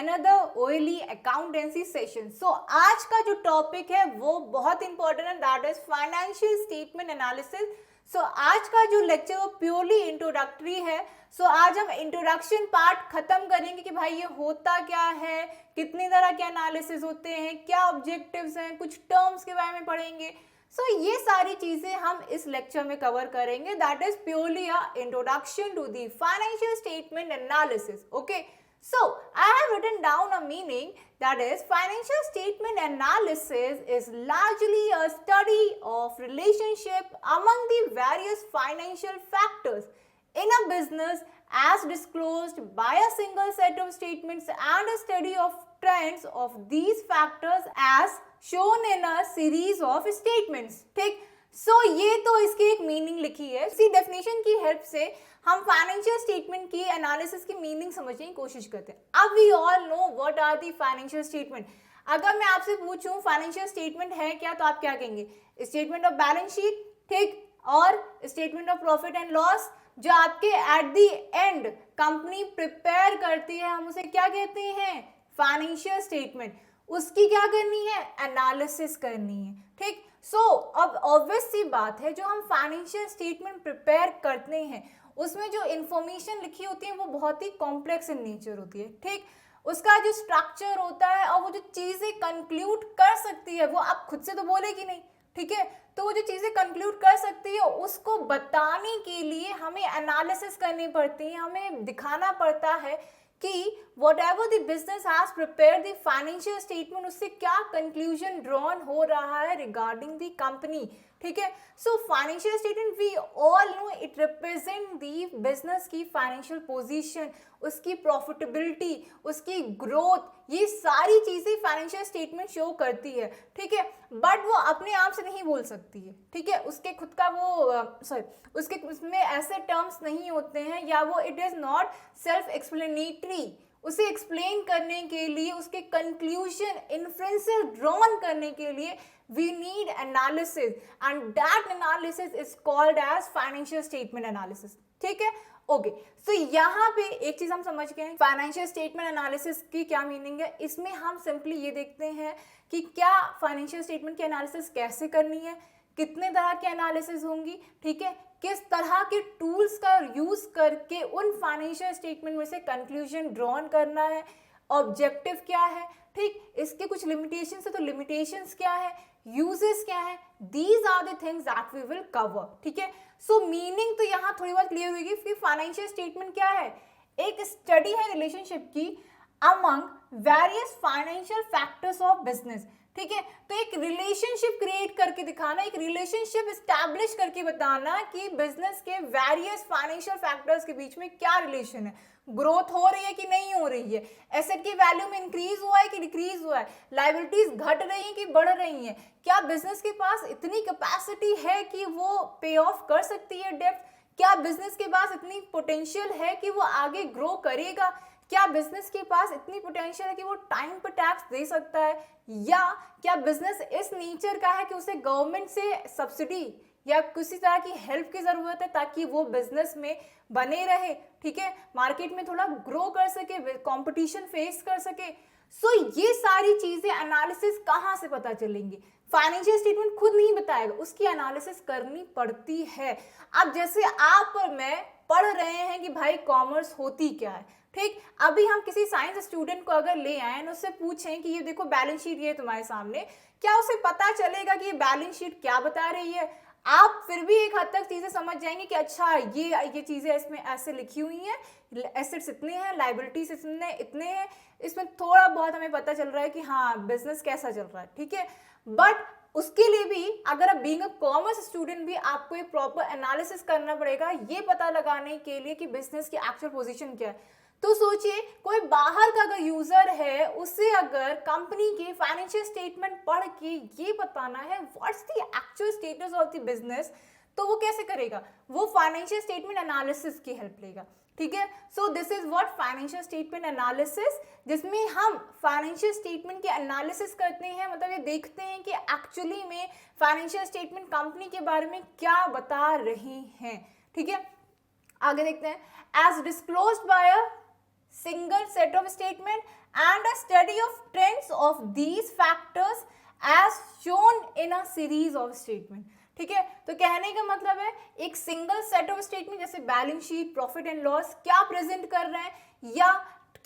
another OLE accountancy session. So आज का जो टॉपिक है वो बहुत इंपॉर्टेंट है, that is financial statement analysis. So आज का जो लेक्चर वो प्योरली इंट्रोडक्टरी है. सो आज हम इंट्रोडक्शन पार्ट खत्म करेंगे कि भाई ये होता क्या है, कितनी तरह के एनालिसिस होते हैं, क्या ऑब्जेक्टिव्स हैं, कुछ टर्म्स के बारे में पढ़ेंगे. सो ये सारी चीजें हम इस लेक्चर में कवर करेंगे. That is purely a introduction to the financial statement analysis. Okay, so I have written down a meaning, that is financial statement analysis is largely a study of relationship among the various financial factors in a business as disclosed by a single set of statements and a study of trends of these factors as shown in a series of statements. ठीक, सो ये तो इसकी एक meaning लिखी है. इसी definition की help से हम फाइनेंशियल स्टेटमेंट की एनालिसिस की मीनिंग समझने की कोशिश करते हैं. अब we all know what are the financial statement. अगर मैं आपसे पूछूं फाइनेंशियल स्टेटमेंट है क्या, तो आप क्या कहेंगे? स्टेटमेंट ऑफ बैलेंस शीट, ठीक, और statement of profit and loss जो आपके at the end company prepare करती है, हम उसे क्या कहते हैं? Financial statement. उसकी क्या करनी है? एनालिसिस करनी है. ठीक, सो अब ऑब्वियस सी बात है, जो हम फाइनेंशियल स्टेटमेंट प्रिपेयर करते हैं उसमें जो इंफॉर्मेशन लिखी होती है वो बहुत ही कॉम्प्लेक्स इन नेचर होती है. ठीक, उसका जो स्ट्रक्चर होता है और वो जो चीजें कंक्लूड कर सकती है वो आप खुद से तो बोलेगी नहीं. ठीक है, तो वो जो चीजें कंक्लूड कर सकती है उसको बताने के लिए हमें एनालिसिस करनी पड़ती है. हमें दिखाना पड़ता है कि whatever the business has prepared the financial statement, उससे क्या कंक्लूजन ड्रॉन हो रहा है रिगार्डिंग द कंपनी. ठीक है, so financial statement we all know it represent the business की फाइनेंशियल पोजीशन, उसकी प्रॉफिटेबिलिटी, उसकी ग्रोथ, ये सारी चीजें फाइनेंशियल स्टेटमेंट शो करती है. ठीक है, बट वो अपने आप से नहीं बोल सकती है. ठीक है, उसके खुद का वो उसके उसमें ऐसे टर्म्स नहीं होते हैं, या वो it is not self explanatory. उसे एक्सप्लेन करने के लिए, उसके कंक्लूजन इन्फ्रेंसेस ड्रॉन करने के लिए we need analysis and that analysis is called as financial statement analysis. ठीक है, ओके. सो यहाँ पे एक चीज हम समझ गए हैं, फाइनेंशियल स्टेटमेंट एनालिसिस की क्या मीनिंग है. इसमें हम सिंपली ये देखते हैं कि क्या फाइनेंशियल स्टेटमेंट की एनालिसिस कैसे करनी है, कितने तरह की एनालिसिस होंगी. ठीक है, किस तरह के टूल्स का यूज करके उन फाइनेंशियल स्टेटमेंट में से कंक्लूजन ड्रॉन करना है, ऑब्जेक्टिव क्या है. ठीक, इसके कुछ लिमिटेशंस है, तो लिमिटेशंस क्या है, यूजेस क्या है, these are the things that we will cover. ठीक है, सो मीनिंग तो यहाँ थोड़ी बहुत क्लियर होगी कि फाइनेंशियल स्टेटमेंट क्या है. एक स्टडी है रिलेशनशिप की among various financial factors of business. ठीक है, तो एक रिलेशनशिप क्रिएट करके दिखाना, एक रिलेशनशिप एस्टैब्लिश करके बताना कि बिजनेस के वेरियस फाइनेंशियल फैक्टर्स के बीच में क्या रिलेशन है, ग्रोथ हो रही है कि नहीं हो रही है, एसेट की वैल्यू में इंक्रीज हुआ है कि डिक्रीज हुआ है, लायबिलिटीज घट रही हैं कि बढ़ रही हैं, क्या बिजनेस के पास इतनी कैपेसिटी है कि वो पे ऑफ कर सकती है डेब्ट, क्या बिजनेस के पास इतनी पोटेंशियल है कि वो आगे ग्रो करेगा, क्या बिजनेस के पास इतनी पोटेंशियल है कि वो टाइम पर टैक्स दे सकता है, या क्या बिजनेस इस नेचर का है कि उसे गवर्नमेंट से सब्सिडी या किसी तरह की हेल्प की जरूरत है ताकि वो बिजनेस में बने रहे. ठीक है, मार्केट में थोड़ा ग्रो कर सके, कंपटीशन फेस कर सके. सो ये सारी चीजें एनालिसिस कहाँ से पता चलेंगी? फाइनेंशियल स्टेटमेंट खुद नहीं बताएगा, उसकी एनालिसिस करनी पड़ती है. अब जैसे आप और मैं पढ़ रहे हैं कि भाई कॉमर्स होती क्या है. ठीक, अभी हम किसी साइंस स्टूडेंट को अगर ले आए और उससे पूछें कि ये देखो बैलेंस शीट ये तुम्हारे सामने, क्या उसे पता चलेगा कि ये बैलेंस शीट क्या बता रही है? आप फिर भी एक हद तक चीजें समझ जाएंगे कि अच्छा ये चीजें इसमें ऐसे लिखी हुई हैं, एसेट्स इतने हैं, लायबिलिटीज इतने हैं, इसमें थोड़ा बहुत हमें पता चल रहा है कि हाँ बिजनेस कैसा चल रहा है. ठीक है, बट उसके लिए भी अगर आप बीइंग अ कॉमर्स स्टूडेंट भी आपको एक प्रॉपर एनालिसिस करना पड़ेगा ये पता लगाने के लिए कि बिजनेस की एक्चुअल पोजीशन क्या है. तो सोचिए कोई बाहर का अगर यूजर है, उसे अगर कंपनी के फाइनेंशियल स्टेटमेंट पढ़ के ये बताना है what's the actual status of the business, तो वो कैसे करेगा? वो फाइनेंशियल स्टेटमेंट एनालिसिस की हेल्प लेगा. ठीक है, so this is what financial statement analysis, जिसमें हम फाइनेंशियल स्टेटमेंट के एनालिसिस करते हैं, मतलब ये देखते हैं कि एक्चुअली में फाइनेंशियल स्टेटमेंट कंपनी के बारे में क्या बता रही हैं. ठीक है, आगे देखते हैं. As disclosed by a single set of statement and a study of trends of these factors as shown in a series of statement। ठीक है, तो कहने का मतलब है एक सिंगल सेट ऑफ स्टेटमेंट जैसे balance sheet, profit and loss क्या प्रेजेंट कर रहे हैं या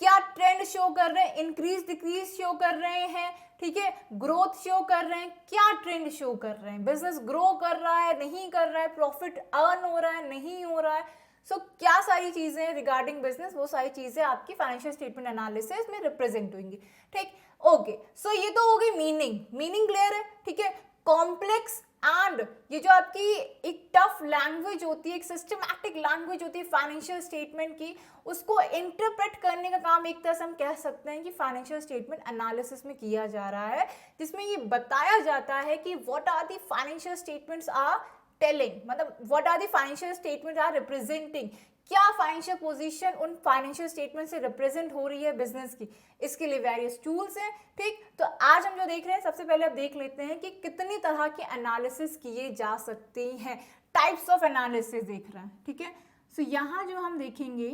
क्या ट्रेंड शो कर रहे हैं, इंक्रीज डिक्रीज शो कर रहे हैं, ठीक है, ग्रोथ शो कर रहे हैं, क्या ट्रेंड शो कर रहे हैं, बिजनेस ग्रो कर रहा है नहीं कर रहा है, प्रॉफिट अर्न हो रहा है नहीं हो रहा है, सो क्या सारी चीजें रिगार्डिंग बिजनेस, वो सारी चीजें आपकी फाइनेंशियल स्टेटमेंट एनालिसिस में रिप्रेजेंट होंगी। ठीक, ओके, सो ये तो हो गई मीनिंग क्लियर है। ठीक है, कॉम्प्लेक्स एंड ये जो आपकी एक टफ लैंग्वेज होती है, एक सिस्टमैटिक लैंग्वेज होती है फाइनेंशियल स्टेटमेंट की, उसको इंटरप्रेट करने का काम एक तरह से हम कह सकते हैं कि फाइनेंशियल स्टेटमेंट एनालिसिस में किया जा रहा है, जिसमें ये बताया जाता है कि what are the financial statements are telling, मतलब what are the financial statements are representing, क्या फाइनेंशियल पोजीशन उन फाइनेंशियल स्टेटमेंट से रिप्रेजेंट हो रही है बिजनेस की, इसके लिए वेरियस टूल्स हैं। ठीक, तो आज हम जो देख रहे हैं, सबसे पहले अब देख लेते हैं कि कितनी तरह के एनालिसिस किए जा सकते हैं, टाइप्स ऑफ एनालिसिस देख रहे हैं। ठीक है, सो यहाँ जो हम देखेंगे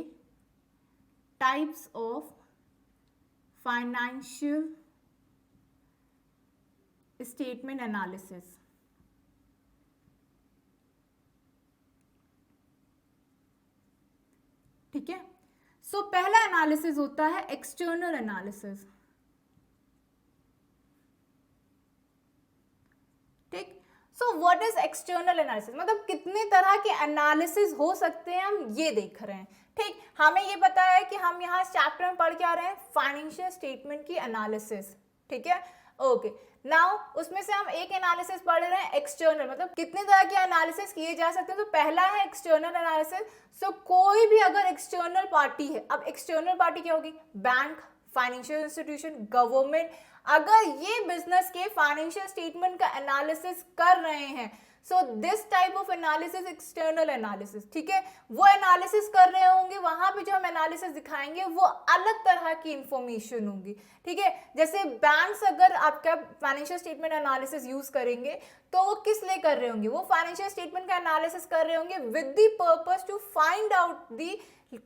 types of financial statement analysis. ठीक है, सो पहला एनालिसिस होता है एक्सटर्नल एनालिसिस। ठीक, so what is external analysis, मतलब कितने तरह के एनालिसिस हो सकते हैं हम ये देख रहे हैं। ठीक, हमें ये पता है कि हम यहाँ चैप्टर में पढ़ के आ रहे हैं फाइनेंशियल स्टेटमेंट की एनालिसिस। ठीक है, ओके, नाउ उसमें से हम एक एनालिसिस पढ़ रहे हैं एक्सटर्नल, मतलब कितने तरह के एनालिसिस किए जा सकते हैं। तो पहला है एक्सटर्नल एनालिसिस। सो कोई भी अगर एक्सटर्नल पार्टी है, अब एक्सटर्नल पार्टी क्या होगी, बैंक, फाइनेंशियल इंस्टीट्यूशन, गवर्नमेंट, अगर ये बिजनेस के फाइनेंशियल स्टेटमेंट का एनालिसिस कर रहे हैं, so this type of analysis external analysis. ठीक है, वो एनालिसिस कर रहे होंगे, वहां पे जो हम एनालिसिस दिखाएंगे वो अलग तरह की इंफॉर्मेशन होगी। ठीक है, जैसे बैंक्स अगर आपका फाइनेंशियल स्टेटमेंट एनालिसिस यूज करेंगे तो वो किस लिए कर रहे होंगे, वो फाइनेंशियल स्टेटमेंट का एनालिसिस कर रहे होंगे with the purpose to find out the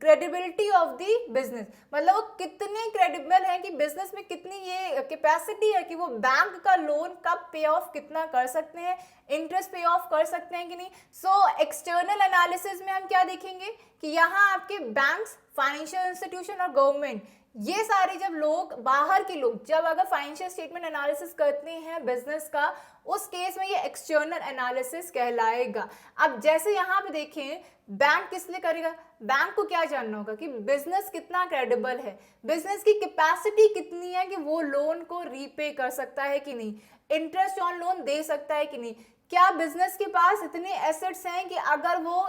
credibility of the business, मतलब वो कितने क्रेडिबल है कि बिजनेस में कितनी ये कैपेसिटी है कि वो बैंक का लोन कब पे ऑफ कितना कर सकते हैं, इंटरेस्ट पे ऑफ कर सकते हैं कि नहीं। सो एक्सटर्नल एनालिसिस में हम क्या देखेंगे कि यहाँ आपके बैंक्स, फाइनेंशियल इंस्टीट्यूशन और गवर्नमेंट, ये सारे जब लोग, बाहर के लोग जब अगर फाइनेंशियल स्टेटमेंट एनालिसिस करते हैं बिजनेस का, उस केस में ये एक्सटर्नल एनालिसिस कहलाएगा। अब जैसे यहाँ पे देखें, बैंक किस लिए करेगा, बैंक को क्या जानना होगा कि बिजनेस कितना क्रेडिबल है, बिजनेस की कैपेसिटी कितनी है कि वो लोन को रीपे कर सकता है कि नहीं, इंटरेस्ट ऑन लोन दे सकता है कि नहीं, क्या बिजनेस के पास इतने एसेट्स हैं कि अगर वो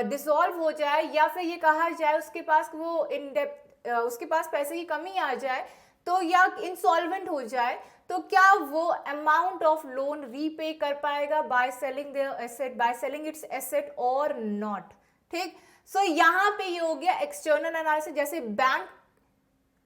डिसॉल्व हो जाए या फिर ये कहा जाए उसके पास वो उसके पास पैसे की कमी आ जाए तो, या इंसॉल्वेंट हो जाए, तो क्या वो अमाउंट ऑफ लोन रीपे कर पाएगा by selling their asset, by selling it's asset और नॉट। ठीक, सो यहाँ पे ये हो गया एक्सटर्नल एनालिसिस। जैसे बैंक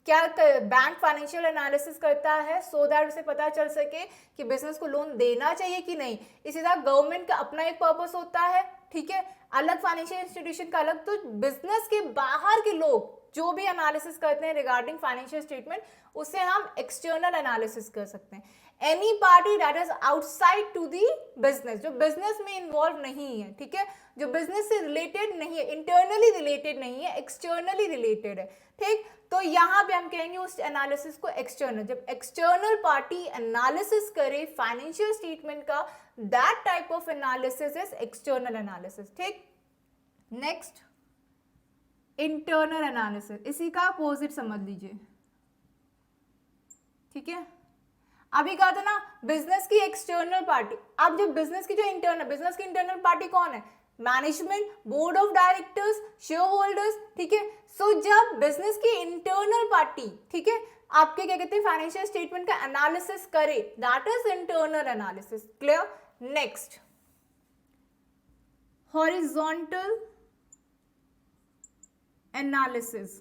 बैंक फाइनेंशियल एनालिसिस करता है सो दैट उसे पता चल सके कि बिजनेस को लोन देना चाहिए कि नहीं। इसी तरह गवर्नमेंट का अपना एक पर्पस होता है, ठीक है, अलग फाइनेंशियल इंस्टीट्यूशन का अलग। तो बिजनेस के बाहर के लोग जो भी एनालिसिस करते हैं रिगार्डिंग फाइनेंशियल स्टेटमेंट, उसे हम एक्सटर्नल एनालिसिस कर सकते हैं। Any party that is outside to the business, जो बिजनेस में इन्वॉल्व नहीं है, ठीक है, जो बिजनेस से रिलेटेड नहीं है, इंटरनली रिलेटेड नहीं है, एक्सटर्नली रिलेटेड है। ठीक, तो यहाँ पे हम कहेंगे उस एनालिसिस को एक्सटर्नल। जब एक्सटर्नल पार्टी एनालिसिस करे फाइनेंशियल स्टेटमेंट का, that type of analysis is external analysis. ठीक, नेक्स्ट इंटरनल एनालिसिस, इसी का अपोजिट समझ लीजिए। ठीक है, अभी कहा था ना बिजनेस की एक्सटर्नल पार्टी, अब जब बिजनेस की जो इंटरनल, बिजनेस की इंटरनल पार्टी कौन है, management, board of directors, share holders. ठीक है, सो जब बिजनेस की इंटरनल पार्टी, ठीक है, आपके क्या कहते हैं फाइनेंशियल स्टेटमेंट का एनालिसिस करे, that is internal analysis. Clear, next horizontal analysis.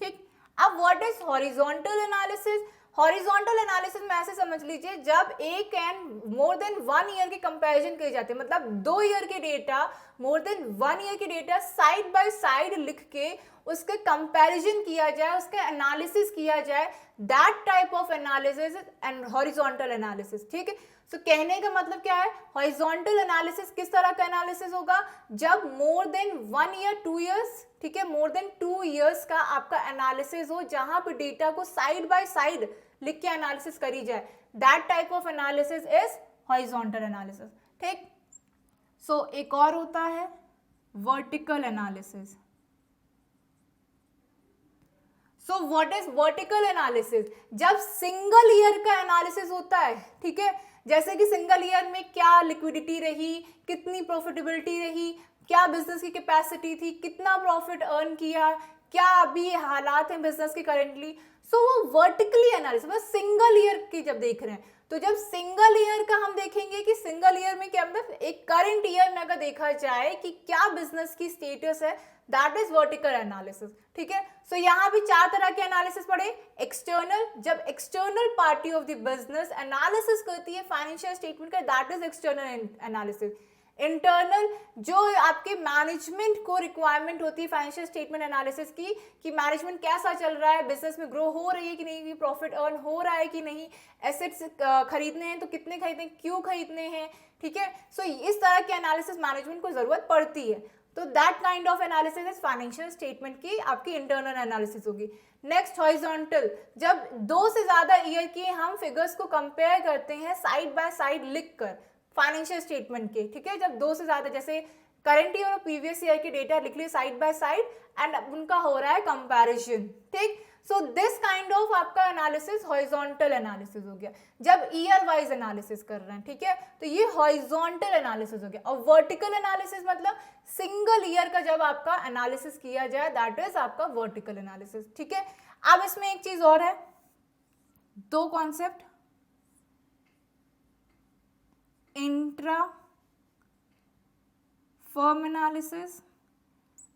ठीक, अब what is horizontal analysis, horizontal analysis में ऐसे समझ लीजिए जब एक एंड मोर देन 1 ईयर के कंपैरिजन किए जाते हैं, मतलब 2 ईयर के डेटा, मोर देन 1 ईयर के डेटा साइड बाय साइड लिख के उसके कंपैरिजन किया जाए, उसका एनालिसिस किया जाए, that type of analysis and horizontal analysis. ठीक है, तो कहने का मतलब क्या है, हॉरिजॉन्टल एनालिसिस किस तरह का एनालिसिस होगा, जब मोर देन 1 ईयर 2 ईयर्स, ठीक है, मोर देन 2 ईयर्स का आपका एनालिसिस हो, जहां पे डेटा को साइड बाय साइड लिख के एनालिसिस करी जाए, that type of analysis is horizontal analysis. ठीक, सो एक और होता है vertical analysis. So what is vertical analysis, जब सिंगल ईयर का एनालिसिस होता है, ठीक है, जैसे कि सिंगल ईयर में क्या लिक्विडिटी रही, कितनी प्रॉफिटेबिलिटी रही, क्या बिजनेस की कैपेसिटी थी, कितना प्रॉफिट अर्न किया, क्या अभी हालात हैं बिजनेस के करेंटली, सो वो वर्टिकली एनालिसिस, बस सिंगल ईयर की जब देख रहे हैं। तो जब सिंगल ईयर का हम देखेंगे कि सिंगल ईयर में क्या मतलब एक करंट ईयर में अगर देखा जाए कि क्या बिजनेस की स्टेटस है, दैट इज वर्टिकल एनालिसिस। ठीक है, सो यहाँ भी 4 तरह के एनालिसिस पढ़े। एक्सटर्नल, जब external party of the business analysis करती है फाइनेंशियल स्टेटमेंट का, that is external analysis. Internal, जो आपके मैनेजमेंट को रिक्वायरमेंट होती है फाइनेंशियल स्टेटमेंट एनालिसिस की, कि मैनेजमेंट कैसा चल रहा है, बिजनेस में ग्रो हो रही है कि नहीं, प्रॉफिट अर्न हो रहा है कि नहीं, एसेट्स खरीदने हैं तो कितने खरीदने, क्यों खरीदने हैं। ठीक है, सो इस तरह के एनालिसिस मैनेजमेंट को जरूरत पड़ती है, तो that kind of analysis is financial statement की आपकी इंटरनल एनालिसिस होगी। नेक्स्ट हॉरिजॉन्टल, जब 2 से ज्यादा ईयर की हम फिगर्स को कंपेयर करते हैं साइड बाय साइड लिखकर फाइनेंशियल स्टेटमेंट के। ठीक है, जब 2 से ज्यादा, जैसे करंट ईयर और प्रीवियस ईयर के डेटा लिख लिए साइड बाय साइड एंड उनका हो रहा है कंपैरिजन। ठीक, सो दिस काइंड ऑफ आपका एनालिसिस हॉरिजॉन्टल एनालिसिस हो गया, जब ईयर वाइज एनालिसिस कर रहे हैं। ठीक है, तो ये हॉरिजॉन्टल एनालिसिस हो गया। और वर्टिकल एनालिसिस मतलब सिंगल ईयर का जब आपका एनालिसिस किया जाए, दैट इज आपका वर्टिकल एनालिसिस। ठीक है, अब इसमें एक चीज और है, 2 concept, intra firm analysis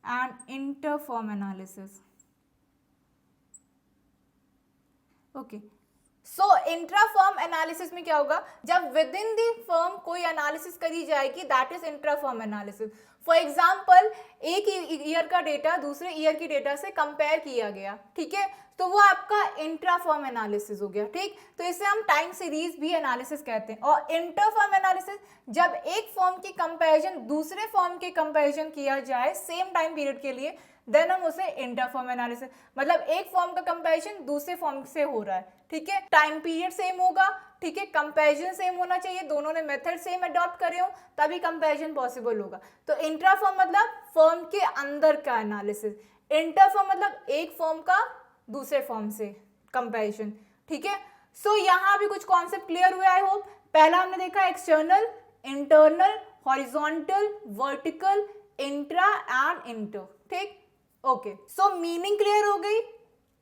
and inter firm analysis. Okay, so intra firm analysis में क्या होगा, जब विद इन दी फर्म कोई एनालिसिस करी जाएगी, that is intra firm analysis. For example, एक ईयर का डेटा दूसरे ईयर की डेटा से कंपेयर किया गया, ठीक है, तो वो आपका इंट्रा फर्म एनालिसिस हो गया। ठीक, तो इसे हम टाइम सीरीज भी एनालिसिस कहते हैं। और इंटर फर्म एनालिसिस, जब एक फर्म की कंपैरिजन दूसरे फर्म के कंपैरिजन किया जाए सेम टाइम पीरियड के लिए, देन हम उसे इंटर फर्म एनालिसिस, मतलब एक फर्म का कंपैरिजन दूसरे फर्म से हो रहा है। ठीक है, टाइम पीरियड सेम होगा, ठीक है, कंपैरिजन सेम होना चाहिए, दोनों ने मेथड सेम अडॉप्ट करे हो तभी कंपैरिजन पॉसिबल होगा। तो इंट्रा फर्म मतलब फर्म के अंदर का एनालिसिस, इंटर फर्म मतलब एक फर्म का दूसरे फर्म से कंपैरिजन। ठीक है, सो यहाँ भी कुछ कॉन्सेप्ट क्लियर हुए आई होप। पहला हमने देखा external, internal, horizontal, vertical, intra and inter. ठीक, ओके, सो मीनिंग क्लियर हो गई,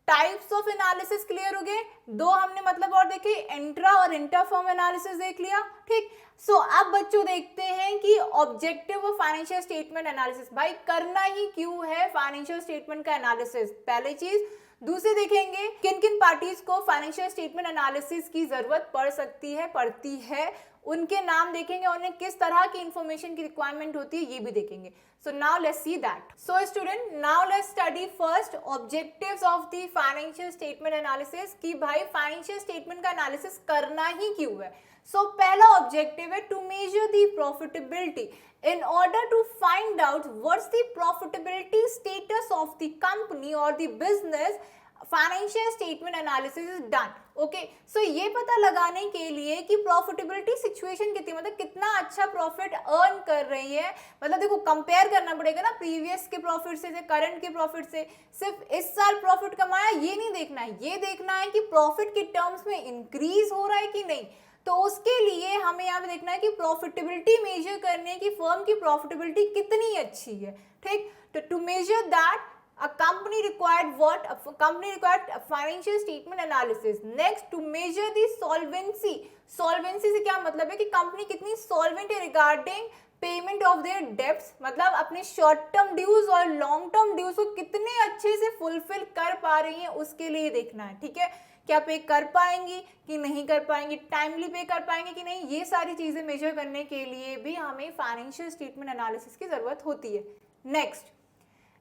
टाइप्स ऑफ एनालिसिस क्लियर हो गए, 2 हमने मतलब और देखे, इंट्रा और इंटर फर्म एनालिसिस देख लिया। ठीक, सो अब बच्चों देखते हैं कि objective of financial statement analysis, भाई करना ही क्यों है फाइनेंशियल स्टेटमेंट का एनालिसिस, पहली चीज। दूसरे देखेंगे किन किन पार्टीज को फाइनेंशियल स्टेटमेंट एनालिसिस की जरूरत पड़ सकती है, पड़ती है, उनके नाम देखेंगे, उन्हें किस तरह की इंफॉर्मेशन की रिक्वायरमेंट होती है ये भी देखेंगे। So now let's see that. So student, now let's study first objectives of the financial statement analysis, कि भाई फाइनेंशियल स्टेटमेंट का एनालिसिस करना ही क्यों है। सो पहला ऑब्जेक्टिव है to measure the profitability in order to find out what's the profitability status of the company or the business, financial statement analysis is done. Okay, so ये पता लगाने के लिए कि प्रॉफिटेबिलिटी सिचुएशन कितनी, मतलब कितना अच्छा प्रॉफिट अर्न कर रही है, मतलब देखो कंपेयर करना पड़ेगा ना प्रीवियस के प्रॉफिट से करंट के प्रॉफिट से। सिर्फ इस साल प्रॉफिट कमाया ये नहीं देखना है, ये देखना है कि प्रॉफिट के टर्म्स में इंक्रीज हो रहा है कि नहीं। तो उसके लिए हमें यहाँ पे देखना है कि प्रॉफिटेबिलिटी मेजर करने की फर्म की प्रॉफिटेबिलिटी कितनी अच्छी है। ठीक, तो to measure that a company required what, a company required a financial statement analysis. Next, to measure the solvency, solvency से क्या मतलब है कि कंपनी कितनी सॉल्वेंट है regarding payment of their debts, मतलब अपने शॉर्ट टर्म ड्यूज और लॉन्ग टर्म ड्यूज को कितने अच्छे से फुलफिल कर पा रही है, उसके लिए देखना है। ठीक है, क्या पे कर पाएंगी कि नहीं कर पाएंगी, टाइमली पे कर पाएंगे कि नहीं, ये सारी चीजें मेजर करने के लिए भी हमें फाइनेंशियल स्टेटमेंट एनालिसिस की जरूरत होती है। नेक्स्ट,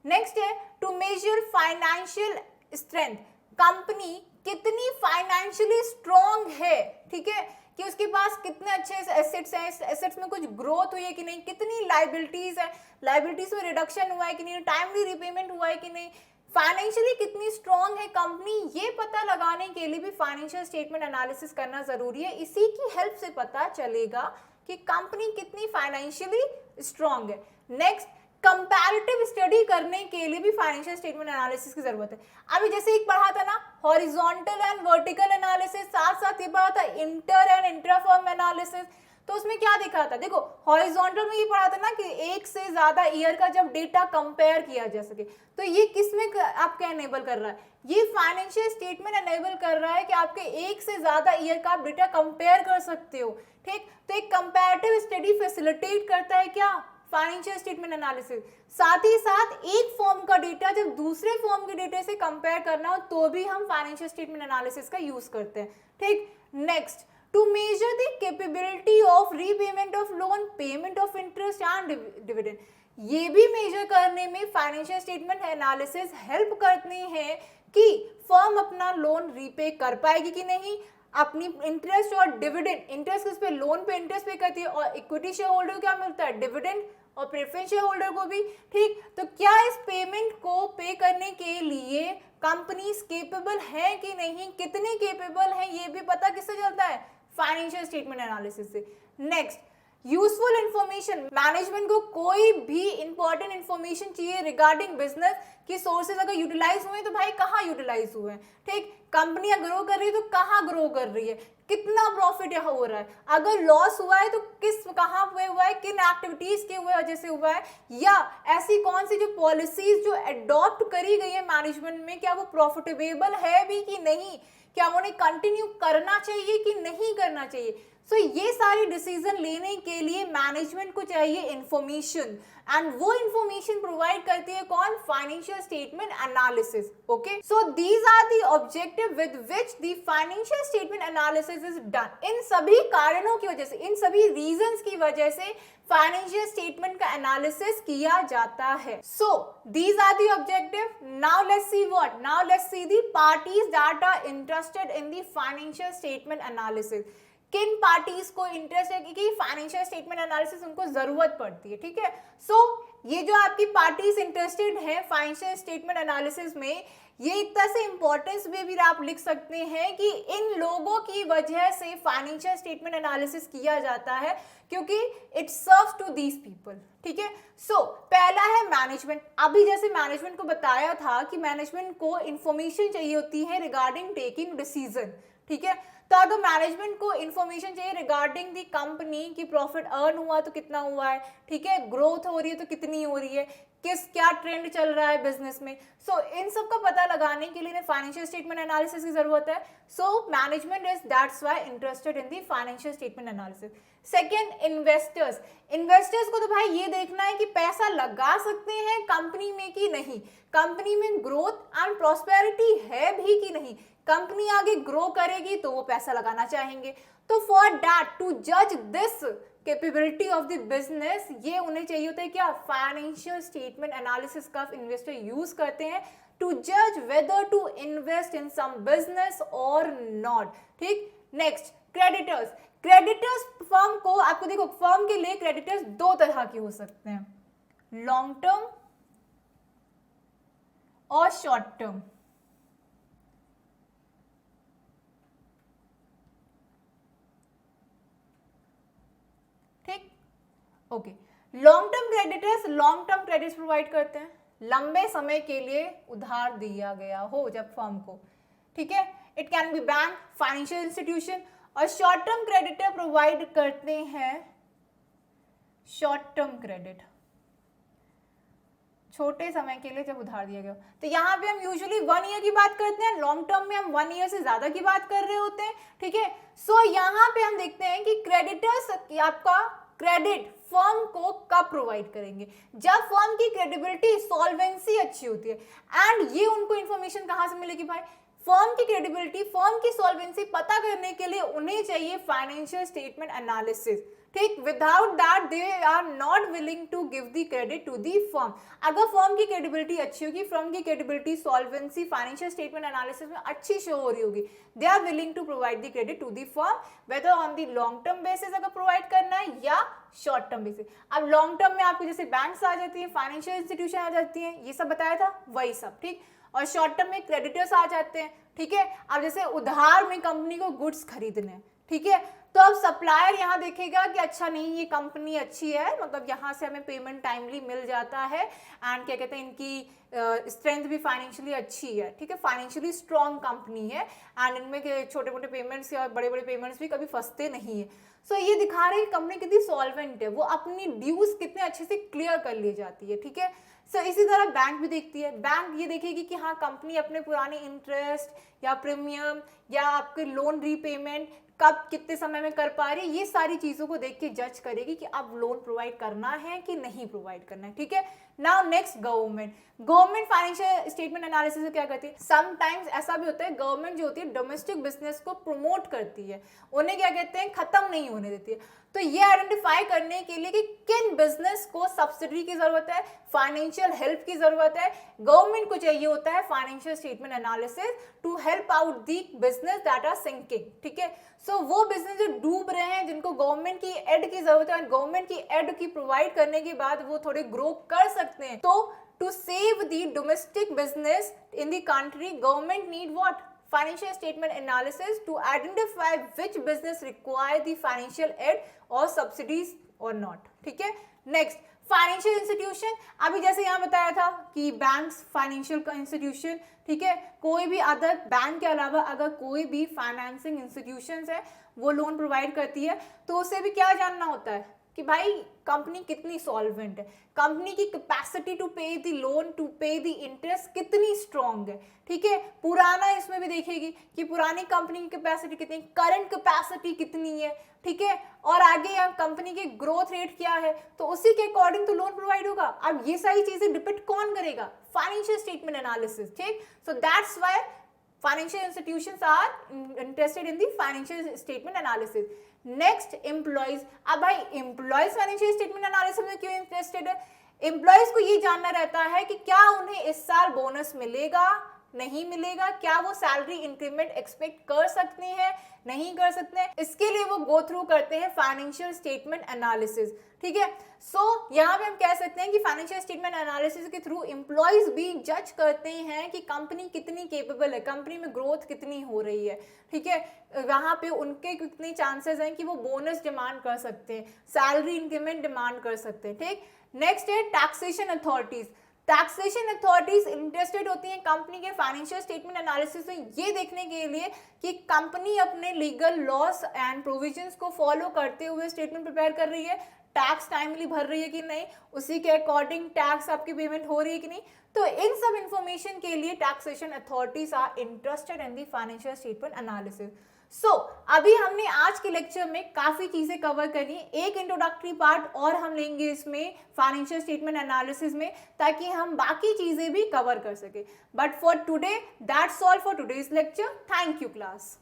नेक्स्ट है to measure financial strength, company कितनी फाइनेंशियली स्ट्रॉन्ग है, ठीक है, कि उसके पास कितने अच्छे एसेट्स हैं, एसेट्स में कुछ ग्रोथ हुई है कि नहीं, कितनी लाइबिलिटीज है, लाइबिलिटीज में रिडक्शन हुआ है कि नहीं, टाइमली रिपेमेंट हुआ है कि नहीं, फाइनेंशियली कितनी स्ट्रॉन्ग है कंपनी, ये पता लगाने के लिए भी फाइनेंशियल स्टेटमेंट एनालिसिस करना जरूरी है। इसी की हेल्प से पता चलेगा कि कंपनी कितनी फाइनेंशियली स्ट्रॉन्ग है। नेक्स्ट, कंपैरेटिव स्टडी करने के लिए भी फाइनेंशियल स्टेटमेंट एनालिसिस की जरूरत है। अभी जैसे एक पढ़ा था ना हॉरिजॉन्टल एंड वर्टिकल एनालिसिस, साथ साथ ये पढ़ा था इंटर एंड इंट्राफर्म एनालिसिस। तो उसमें क्या दिखा था, देखो हॉरिजॉन्टल में ये पढ़ा था ना कि एक से ज्यादा ईयर का जब डेटा कंपेयर किया जा सके, तो ये किसमें आपके एनेबल कर रहा है, ये फाइनेंशियल स्टेटमेंट एनेबल कर रहा है कि आपके एक से ज्यादा ईयर का आप डेटा कंपेयर कर सकते हो, ठीक। तो एक कंपैरेटिव स्टडी फैसिलिटेट करता है क्या, फाइनेंशियल स्टेटमेंट एनालिसिस। साथ ही साथ एक फर्म का डेटा जब दूसरे फर्म के डेटा से कंपेयर करना हो तो भी हम फाइनेंशियल स्टेटमेंट एनालिसिस का यूज करते हैं, ठीक। Next, to measure the capability of repayment of loan, payment of interest and dividend, ये भी मेजर करने में फाइनेंशियल स्टेटमेंट एनालिसिस हेल्प करते हैं कि फर्म अपना लोन रीपे कर पाएगी कि नहीं, अपनी इंटरेस्ट और डिविडेंड, इंटरेस्ट किस पे, लोन पे इंटरेस्ट पे करती है, और इक्विटी शेयर होल्डर को क्या मिलता है, डिविडेंड, और प्रेफरेंस शेयर होल्डर को भी, ठीक। तो क्या इस पेमेंट को पे करने के लिए कंपनीज केपेबल है कि नहीं, कितने केपेबल है, ये भी पता किससे चलता है, फाइनेंशियल स्टेटमेंट एनालिसिस से। नेक्स्ट, यूजफुल इंफॉर्मेशन, मैनेजमेंट को कोई भी इंपॉर्टेंट इंफॉर्मेशन चाहिए रिगार्डिंग बिजनेस की सोर्सेज अगर यूटिलाइज हुए तो भाई कहाँ यूटिलाइज हुए हैं, ठीक। कंपनियां ग्रो कर रही है तो कहाँ ग्रो कर रही है, कितना प्रॉफिट यहाँ हो रहा है, अगर लॉस हुआ है तो किस कहाँ पे हुआ है, किन एक्टिविटीज की वजह से हुआ है, या ऐसी कौन सी जो पॉलिसीज जो एडॉप्ट करी गई है मैनेजमेंट में, क्या वो प्रॉफिटेबल है भी कि नहीं, क्या उन्हें कंटिन्यू करना चाहिए कि नहीं करना चाहिए। सो ये सारी डिसीजन लेने के लिए मैनेजमेंट को चाहिए इंफॉर्मेशन, एंड वो इंफॉर्मेशन प्रोवाइड करती है कौन, financial statement analysis, okay. So these are the objective with which the financial statement analysis is done. इन सभी कारणों की वजह से, इन सभी रीजंस की वजह से फाइनेंशियल स्टेटमेंट का एनालिसिस किया जाता है। So these are the objective. Now let's see what, now let's see the parties that are interested in the financial statement analysis. किन पार्टीज को इंटरेस्ट है कि फाइनेंशियल स्टेटमेंट एनालिसिस उनको जरूरत पड़ती है, ठीक है। सो ये जो आपकी पार्टीज इंटरेस्टेड है फाइनेंशियल स्टेटमेंट एनालिसिस में, ये एक तरह से इंपॉर्टेंस में भी आप लिख सकते हैं कि इन लोगों की वजह से फाइनेंशियल स्टेटमेंट एनालिसिस किया जाता है, क्योंकि it serves to these people, ठीक है। सो पहला है मैनेजमेंट। अभी जैसे मैनेजमेंट को बताया था कि मैनेजमेंट को इंफॉर्मेशन चाहिए होती है रिगार्डिंग टेकिंग डिसीजन, ठीक है। तो अगर मैनेजमेंट को इंफॉर्मेशन चाहिए रिगार्डिंग दी कंपनी की प्रॉफिट अर्न हुआ तो कितना हुआ है, ठीक है, ग्रोथ हो रही है तो कितनी हो रही है, किस क्या ट्रेंड चल रहा है बिजनेस में, सो इन सब का पता लगाने के लिए फाइनेंशियल स्टेटमेंट एनालिसिस की जरूरत है। So management is that's why interested in the financial statement analysis. Second, investors. Investors को तो भाई ये देखना है कि पैसा लगा सकते हैं कंपनी में कि नहीं, कंपनी में ग्रोथ एंड प्रॉस्पेरिटी है भी कि नहीं, कंपनी आगे ग्रो करेगी तो वो पैसा लगाना चाहेंगे। तो फॉर दैट टू जज this capability of the business, ये उन्हें चाहिए होता है क्या, फाइनेंशियल स्टेटमेंट एनालिसिस का इन्वेस्टर यूज करते हैं टू जज whether to invest in some business और नॉट, ठीक। Next, creditors. क्रेडिटर्स फर्म को, आपको देखो फर्म के लिए क्रेडिटर्स दो तरह के हो सकते हैं, लॉन्ग टर्म और शॉर्ट टर्म, ठीक, okay. Long term creditors long term credits provide करते हैं, लंबे समय के लिए उधार दिया गया हो जब फर्म को, ठीक है। It can be bank, financial institution. और शॉर्ट टर्म क्रेडिटर प्रोवाइड करते हैं शॉर्ट टर्म क्रेडिट, छोटे समय के लिए जब उधार दिया गया। तो यहाँ पे हम यूजुअली 1 ईयर की बात करते हैं, लॉन्ग टर्म में हम 1 ईयर से ज्यादा की बात कर रहे होते हैं, ठीक है। सो यहाँ पे हम देखते हैं कि क्रेडिटर्स आपका क्रेडिट फर्म को कब प्रोवाइड करेंगे, जब फर्म की क्रेडिबिलिटी, सॉल्वेंसी अच्छी होती है। एंड ये उनको इंफॉर्मेशन कहाँ से मिलेगी भाई, फर्म की क्रेडिबिलिटी, फर्म की सॉल्वेंसी पता करने के लिए उन्हें चाहिए फाइनेंशियल स्टेटमेंट एनालिसिस, ठीक, without that they are not willing to give the credit to the firm. अगर फर्म की क्रेडिबिलिटी अच्छी होगी, फर्म की credibility, solvency, financial statement analysis में अच्छी शो हो रही होगी, they are willing to provide the credit to the firm, whether on the long term basis अगर प्रोवाइड करना है या शॉर्ट टर्म बेसिस। अब लॉन्ग टर्म में आपको जैसे बैंक्स आ जाती हैं, फाइनेंशियल इंस्टीट्यूशन आ जाती हैं, ये सब बताया था वही सब, ठीक। और शॉर्ट टर्म में क्रेडिटर्स आ जाते हैं, ठीक है। अब जैसे उधार में कंपनी को गुड्स खरीदने, ठीक है, तो अब सप्लायर यहाँ देखेगा कि अच्छा नहीं ये कंपनी अच्छी है, मतलब यहाँ से हमें पेमेंट टाइमली मिल जाता है, एंड क्या कहते हैं इनकी स्ट्रेंथ भी फाइनेंशियली अच्छी है, ठीक है, फाइनेंशियली स्ट्रॉन्ग कंपनी है, एंड इनमें छोटे मोटे पेमेंट्स या बड़े बड़े पेमेंट्स भी कभी फंसते नहीं है। सो ये दिखा रहे हैं कि कंपनी कितनी सॉल्वेंट है, वो अपनी ड्यूज कितने अच्छे से क्लियर कर ली जाती है, ठीक है। सो इसी तरह बैंक भी देखती है, बैंक ये देखेगी कि हाँ कंपनी अपने पुराने इंटरेस्ट या प्रीमियम या आपके लोन रीपेमेंट कब कितने समय में कर पा रही है, ये सारी चीजों को देख के जज करेगी कि अब लोन प्रोवाइड करना है कि नहीं प्रोवाइड करना है, ठीक है। Now next government financial statement analysis क्या करती है, समटाइम्स ऐसा भी होता है गवर्नमेंट जो होती है डोमेस्टिक बिजनेस को प्रमोट करती है, उन्हें क्या कहते हैं खत्म नहीं होने देती है। तो ये आइडेंटिफाई करने के लिए कि किन बिजनेस को सब्सिडी की जरूरत है, फाइनेंशियल हेल्प की जरूरत है, गवर्नमेंट को चाहिए होता है financial statement analysis to help out the business that are sinking, ठीक है। सो वो बिजनेस जो डूब रहे हैं, जिनको गवर्नमेंट की एड की जरूरत है, गवर्नमेंट की एड की प्रोवाइड करने के बाद वो थोड़े ग्रो कर सकते हैं, तो to save the domestic business in the country government need what, financial statement analysis to identify which business require the financial aid or subsidies or not, ठीक है। नेक्स्ट फाइनेंशियल इंस्टीट्यूशन, अभी जैसे यहाँ बताया था कि बैंक्स फाइनेंशियल इंस्टीट्यूशन, ठीक है, कोई भी अदर बैंक के अलावा अगर कोई भी फाइनेंसिंग इंस्टीट्यूशंस है वो लोन प्रोवाइड करती है, तो उसे भी क्या जानना होता है कि भाई कंपनी कितनी सॉल्वेंट है, कंपनी की कैपेसिटी टू पे द लोन, टू पे द इंटरेस्ट कितनी स्ट्रॉन्ग है, ठीक है। पुराना इसमें भी देखेगी कि पुरानी कंपनी की कैपेसिटी कितनी, करंट कैपेसिटी कितनी है, ठीक है, और आगे यहाँ कंपनी के ग्रोथ रेट क्या है, तो उसी के अकॉर्डिंग तो लोन प्रोवाइड होगा। अब ये सारी चीजें डिपेंड कौन करेगा, फाइनेंशियल स्टेटमेंट एनालिसिस, ठीक। So that's why financial institutions are interested in the financial statement analysis. Next, employees. अब भाई employees financial statement analysis में क्यों interested है, employees को ये जानना रहता है कि क्या उन्हें इस साल बोनस मिलेगा, नहीं मिलेगा, क्या वो सैलरी इंक्रीमेंट एक्सपेक्ट कर सकते हैं, नहीं कर सकते हैं, इसके लिए वो गो थ्रू करते हैं फाइनेंशियल स्टेटमेंट एनालिसिस, ठीक है। सो यहाँ पे हम कह सकते हैं कि फाइनेंशियल स्टेटमेंट एनालिसिस के थ्रू एम्प्लॉयज भी जज करते हैं कि कंपनी कितनी केपेबल है, कंपनी में ग्रोथ कितनी हो रही है, ठीक है, वहाँ पे उनके कितने चांसेस हैं कि वो बोनस डिमांड कर सकते हैं, सैलरी इंक्रीमेंट डिमांड कर सकते हैं, ठीक। नेक्स्ट है taxation authorities. Taxation authorities interested होती हैं कंपनी के फाइनेंशियल स्टेटमेंट एनालिसिस में ये देखने के लिए कि कंपनी अपने लीगल लॉस एंड प्रोविजंस को फॉलो करते हुए स्टेटमेंट प्रिपेयर कर रही है, टैक्स टाइमली भर रही है कि नहीं, उसी के अकॉर्डिंग टैक्स आपकी पेमेंट हो रही है कि नहीं। तो इन सब इंफॉर्मेशन के लिए taxation authorities are interested in the financial statement analysis. So अभी हमने आज के लेक्चर में काफी चीजें कवर करी, एक इंट्रोडक्टरी पार्ट और हम लेंगे इसमें फाइनेंशियल स्टेटमेंट एनालिसिस में, ताकि हम बाकी चीजें भी कवर कर सके। But for today that's all for today's lecture. Thank you class.